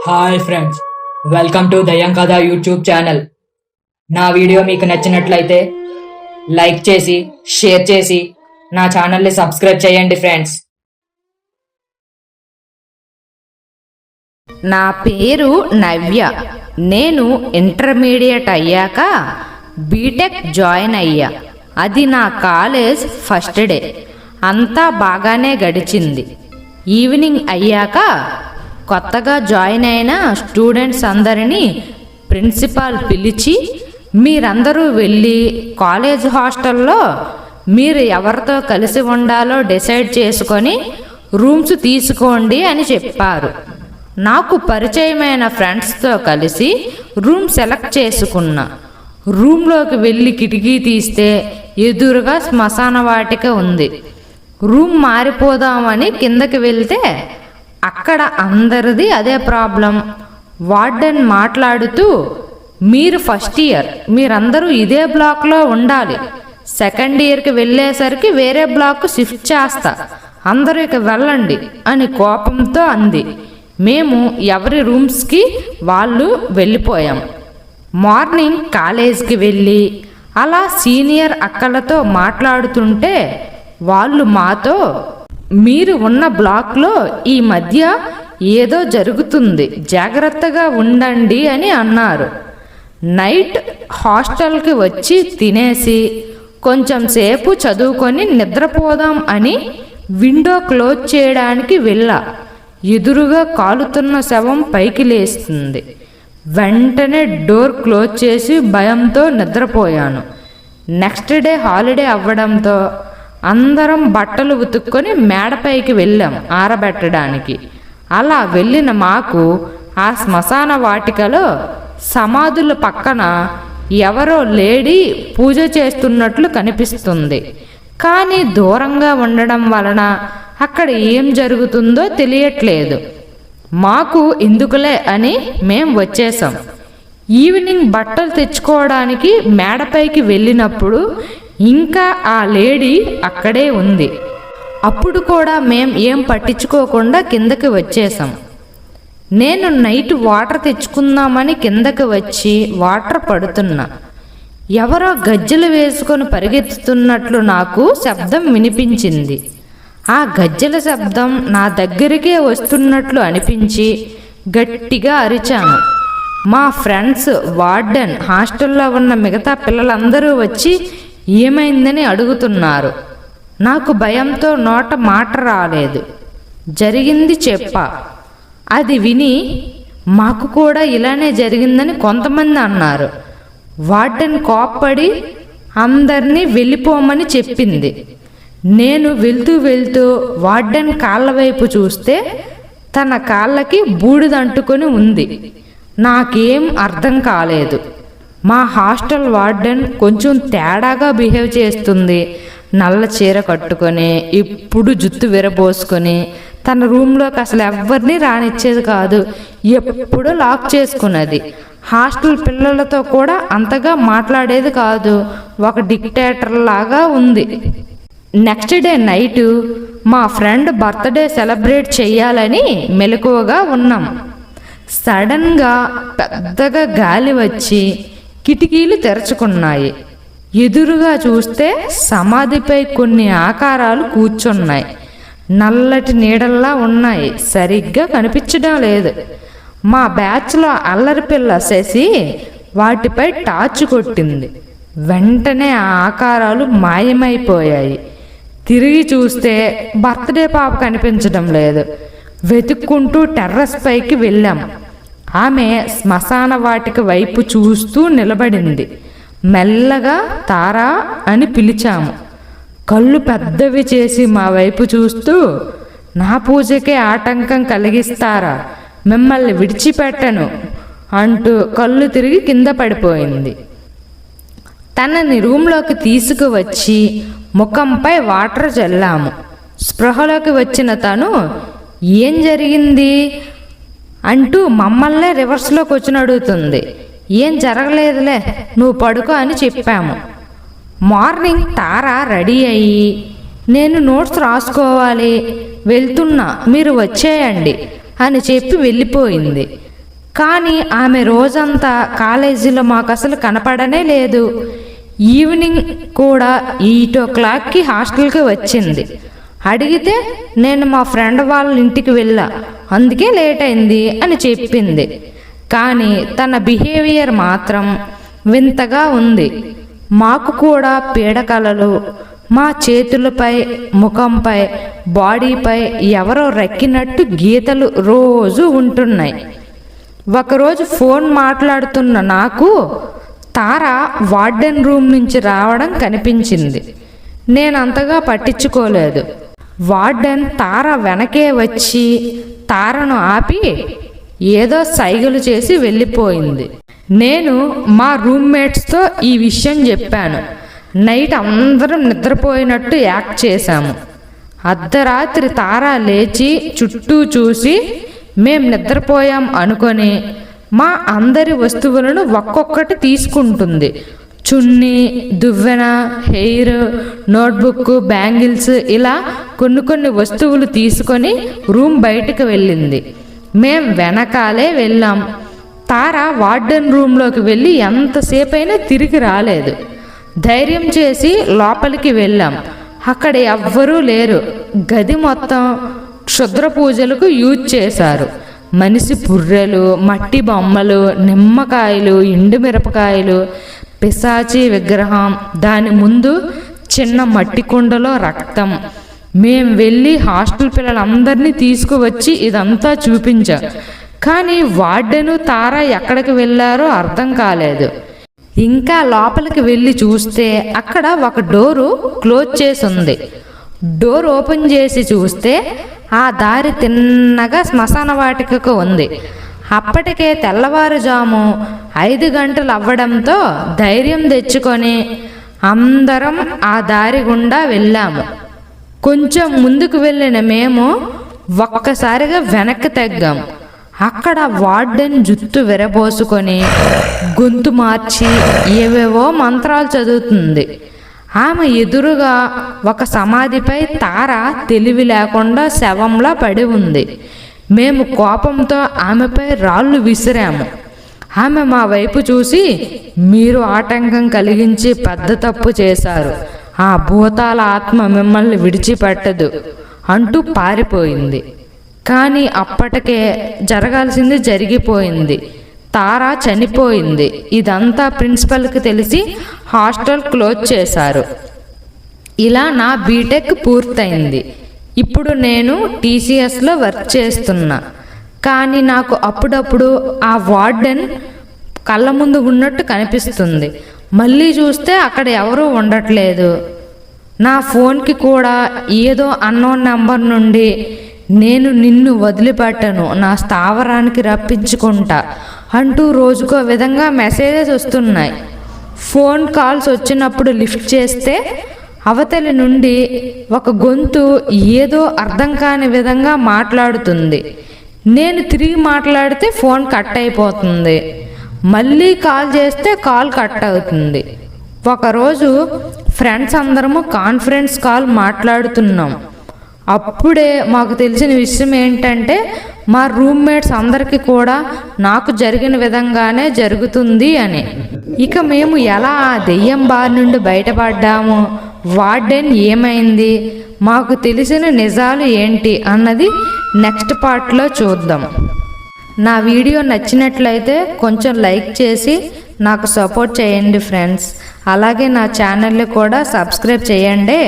Hi friends, welcome to దయ్యం కథ YouTube channel. నా వీడియో మీకు నచ్చినట్లయితే లైక్ చేసి షేర్ చేసి నా ఛానల్ని సబ్స్క్రైబ్ చేయండి ఫ్రెండ్స్. నా పేరు నవ్య. నేను ఇంటర్మీడియట్ అయ్యాక బీటెక్ జాయిన్ అయ్యా. అది నా కాలేజ్ ఫస్ట్ డే. అంతా బాగానే గడిచింది. ఈవినింగ్ అయ్యాక కొత్తగా జాయిన్ అయిన స్టూడెంట్స్ అందరినీ ప్రిన్సిపాల్ పిలిచి, మీరందరూ వెళ్ళి కాలేజ్ హాస్టల్లో మీరు ఎవరితో కలిసి ఉండాలో డిసైడ్ చేసుకొని రూమ్స్ తీసుకోండి అని చెప్పారు. నాకు పరిచయమైన ఫ్రెండ్స్తో కలిసి రూమ్ సెలెక్ట్ చేసుకున్నా. రూమ్లోకి వెళ్ళి కిటికీ తీస్తే ఎదురుగా శ్మశాన వాటిక ఉంది. రూమ్ మారిపోదామని కిందకి వెళ్తే అక్కడ అందరిది అదే ప్రాబ్లం. వార్డెన్ మాట్లాడుతూ, మీరు ఫస్ట్ ఇయర్, మీరందరూ ఇదే బ్లాక్లో ఉండాలి. సెకండ్ ఇయర్కి వెళ్ళేసరికి వేరే బ్లాక్ షిఫ్ట్ చేస్తా, అందరూ ఇక వెళ్ళండి అని కోపంతో అంది. మేము ఎవరి రూమ్స్కి వాళ్ళు వెళ్ళిపోయాం. మార్నింగ్ కాలేజ్కి వెళ్ళి అలా సీనియర్ అక్కలతో మాట్లాడుతుంటే వాళ్ళు మాతో, మీరు ఉన్న బ్లాక్లో ఈ మధ్య ఏదో జరుగుతుంది, జాగ్రత్తగా ఉండండి అని అన్నారు. నైట్ హాస్టల్కి వచ్చి తినేసి కొంచెం సేపు చదువుకొని నిద్రపోదాం అని విండో క్లోజ్ చేయడానికి వెళ్ళా. ఎదురుగా కాలుతున్న శవం పైకి లేస్తుంది. వెంటనే డోర్ క్లోజ్ చేసి భయంతో నిద్రపోయాను. నెక్స్ట్ డే హాలిడే అవ్వడంతో అందరం బట్టలు ఉతుక్కొని మేడపైకి వెళ్ళాం ఆరబెట్టడానికి. అలా వెళ్ళిన మాకు ఆ శ్మశాన వాటికలో సమాధుల పక్కన ఎవరో లేడీ పూజ చేస్తున్నట్లు కనిపిస్తుంది. కానీ దూరంగా ఉండడం వలన అక్కడ ఏం జరుగుతుందో తెలియట్లేదు. మాకు ఎందుకులే అని మేం వచ్చేసాం. ఈవినింగ్ బట్టలు తెచ్చుకోవడానికి మేడపైకి వెళ్ళినప్పుడు ఇంకా ఆ లేడీ అక్కడే ఉంది. అప్పుడు కూడా మేం ఏం పట్టించుకోకుండా కిందకి వచ్చేసాం. నేను నైట్ వాటర్ తెచ్చుకుందామని కిందకి వచ్చి వాటర్ పడుతున్నా. ఎవరో గజ్జెలు వేసుకొని పరిగెత్తుతున్నట్లు నాకు శబ్దం వినిపించింది. ఆ గజ్జెల శబ్దం నా దగ్గరికే వస్తున్నట్లు అనిపించి గట్టిగా అరిచాను. మా ఫ్రెండ్స్, వార్డెన్, హాస్టల్లో ఉన్న మిగతా పిల్లలందరూ వచ్చి ఏమైందని అడుగుతున్నారు. నాకు భయంతో నోట మాట రాలేదు. జరిగింది చెప్పా. అది విని మాకు కూడా ఇలానే జరిగిందని కొంతమంది అన్నారు. వార్డెన్ కోప్పడి అందరినీ వెళ్ళిపోమని చెప్పింది. నేను వెళ్తూ వార్డెన్ కాళ్ళ వైపు చూస్తే తన కాళ్ళకి బూడిదంటుకొని ఉంది. నాకేం అర్థం కాలేదు. మా హాస్టల్ వార్డెన్ కొంచెం తేడాగా బిహేవ్ చేస్తుంది. నల్ల చీర కట్టుకొని, ఇప్పుడు జుత్తు విరబోసుకొని, తన రూమ్లోకి అసలు ఎవరిని రానిచ్చేది కాదు. ఎప్పుడు లాక్ చేసుకున్నది. హాస్టల్ పిల్లలతో కూడా అంతగా మాట్లాడేది కాదు. ఒక డిక్టేటర్ లాగా ఉంది. నెక్స్ట్ డే నైటు మా ఫ్రెండ్ బర్త్డే సెలబ్రేట్ చెయ్యాలని మెలకువగా ఉన్నాం. సడన్గా పెద్దగా గాలి వచ్చి కిటికీలు తెరుచుకున్నాయి. ఎదురుగా చూస్తే సమాధిపై కొన్ని ఆకారాలు కూర్చున్నాయి. నల్లటి నీడల్లా ఉన్నాయి. సరిగ్గా కనిపించడం లేదు. మా బ్యాచ్లో అల్లరి పిల్ల శశి వాటిపై టార్చ్ కొట్టింది. వెంటనే ఆ ఆకారాలు మాయమైపోయాయి. తిరిగి చూస్తే బర్త్డే పాప కనిపించడం లేదు. వెతుక్కుంటూ టెర్రస్ పైకి వెళ్ళాం. ఆమె శ్మశాన వాటిక వైపు చూస్తూ నిలబడింది. మెల్లగా తారా అని పిలిచాము. కళ్ళు పెద్దవి చేసి మా వైపు చూస్తూ, నా పూజకే ఆటంకం కలిగిస్తారా, మిమ్మల్ని విడిచిపెట్టను అంటూ కళ్ళు తిరిగి కింద పడిపోయింది. తనని రూమ్లోకి తీసుకువచ్చి ముఖంపై వాటర్ చల్లాము. స్పృహలోకి వచ్చిన తను, ఏం జరిగింది అంటూ మమ్మల్నే రివర్స్లోకి వచ్చి అడుగుతుంది. ఏం జరగలేదులే, నువ్వు పడుకో అని చెప్పాము. మార్నింగ్ తారా రెడీ అయ్యి, నేను నోట్స్ రాసుకోవాలి, వెళ్తున్నా, మీరు వచ్చేయండి అని చెప్పి వెళ్ళిపోయింది. కానీ ఆమె రోజంతా కాలేజీలో మాకు అసలు కనపడనే లేదు. ఈవినింగ్ కూడా 8 o'clockకి హాస్టల్కి వచ్చింది. అడిగితే నేను మా ఫ్రెండ్ వాళ్ళ ఇంటికి వెళ్ళా, అందుకే లేట్ అయింది అని చెప్పింది. కానీ తన బిహేవియర్ మాత్రం వింతగా ఉంది. మాకు కూడా పీడకలలు, మా చేతులపై, ముఖంపై, బాడీపై ఎవరో రక్కినట్టు గీతలు రోజు ఉంటున్నాయి. ఒకరోజు ఫోన్ మాట్లాడుతున్న నాకు తార వార్డెన్ రూమ్ నుంచి రావడం కనిపించింది. నేనంతగా పట్టించుకోలేదు. వార్డెన్ తార వెనకే వచ్చి తారను ఆపి ఏదో సైగలు చేసి వెళ్ళిపోయింది. నేను మా రూమ్మేట్స్తో ఈ విషయం చెప్పాను. నైట్ అందరం నిద్రపోయినట్టు యాక్ట్ చేశాము. అర్ధరాత్రి తార లేచి చుట్టూ చూసి మేం నిద్రపోయాం అనుకొని మా అందరి వస్తువులను ఒక్కొక్కటి తీసుకుంటుంది. చున్నీ, దువ్వెన, హెయిర్, నోట్బుక్, బ్యాంగిల్స్ ఇలా కొన్ని వస్తువులు తీసుకొని రూమ్ బయటకు వెళ్ళింది. మేం వెనకాలే వెళ్ళాం. తార వార్డెన్ రూమ్లోకి వెళ్ళి ఎంతసేపైనా తిరిగి రాలేదు. ధైర్యం చేసి లోపలికి వెళ్ళాం. అక్కడ ఎవ్వరూ లేరు. గది మొత్తం క్షుద్ర పూజలకు యూజ్ చేశారు. మనిషి పుర్రెలు, మట్టి బొమ్మలు, నిమ్మకాయలు, ఎండుమిరపకాయలు, పిశాచి విగ్రహం, దాని ముందు చిన్న మట్టి కుండలో రక్తం. మేం వెళ్ళి హాస్టల్ పిల్లలందరినీ తీసుకువచ్చి ఇదంతా చూపించా. కానీ వార్డెను తార ఎక్కడికి వెళ్ళారో అర్థం కాలేదు. ఇంకా లోపలికి వెళ్ళి చూస్తే అక్కడ ఒక డోరు క్లోజ్ చేసి ఉంది. డోర్ ఓపెన్ చేసి చూస్తే ఆ దారి తిన్నగా శ్మశాన వాటికకు ఉంది. అప్పటికే తెల్లవారుజాము 5 గంటలు అవ్వడంతో ధైర్యం తెచ్చుకొని అందరం ఆ దారి గుండా వెళ్ళాము. కొంచెం ముందుకు వెళ్ళిన మేము ఒక్కసారిగా వెనక్కి తగ్గాం. అక్కడ వార్డెన్ జుట్టు విరబోసుకొని గొంతు మార్చి ఏవేవో మంత్రాలు చదువుతుంది. ఆమె ఎదురుగా ఒక సమాధిపై తార తెలివి లేకుండా శవంలా పడి ఉంది. మేము కోపంతో ఆమెపై రాళ్ళు విసిరాము. ఆమె మా వైపు చూసి, మీరు ఆటంకం కలిగించి పెద్ద తప్పు చేశారు, ఆ భూతాల ఆత్మ మిమ్మల్ని విడిచిపెట్టదు అంటూ పారిపోయింది. కానీ అప్పటికే జరగాల్సింది జరిగిపోయింది. తార చనిపోయింది. ఇదంతా ప్రిన్సిపల్కి తెలిసి హాస్టల్ క్లోజ్ చేశారు. ఇలా నా బీటెక్ పూర్తయింది. ఇప్పుడు నేను టీసీఎస్లో వర్క్ చేస్తున్నా. కానీ నాకు అప్పుడప్పుడు ఆ వార్డెన్ కళ్ళ ముందు ఉన్నట్టు కనిపిస్తుంది. మళ్ళీ చూస్తే అక్కడ ఎవరూ ఉండట్లేదు. నా ఫోన్కి కూడా ఏదో అన్నోన్ నెంబర్ నుండి నేను నిన్ను వదిలిపెట్టను, నా స్థావరానికి రప్పించుకుంటా అంటూ రోజుకో విధంగా మెసేజెస్ వస్తున్నాయి. ఫోన్ కాల్స్ వచ్చినప్పుడు లిఫ్ట్ చేస్తే అవతలి నుండి ఒక గొంతు ఏదో అర్థం కాని విధంగా మాట్లాడుతుంది. నేను తిరిగి మాట్లాడితే ఫోన్ కట్ అయిపోతుంది. మళ్ళీ కాల్ చేస్తే కాల్ కట్ అవుతుంది. ఒకరోజు ఫ్రెండ్స్ అందరము కాన్ఫరెన్స్ కాల్ మాట్లాడుతున్నాం. అప్పుడే మాకు తెలిసిన విషయం ఏంటంటే మా రూమ్మేట్స్ అందరికీ కూడా నాకు జరిగిన విధంగానే జరుగుతుంది అని. ఇక మేము ఎలా ఆ దెయ్యం బారి నుండి బయటపడ్డాము, వార్డెన్ ఏమైంది, మాకు తెలిసిన నిజాలు ఏంటి అన్నది నెక్స్ట్ పార్ట్లో చూద్దాం. నా వీడియో నచ్చినట్లయితే కొంచెం లైక్ చేసి నాకు సపోర్ట్ చేయండి ఫ్రెండ్స్. అలాగే నా ఛానల్ని కూడా సబ్స్క్రైబ్ చేయండి.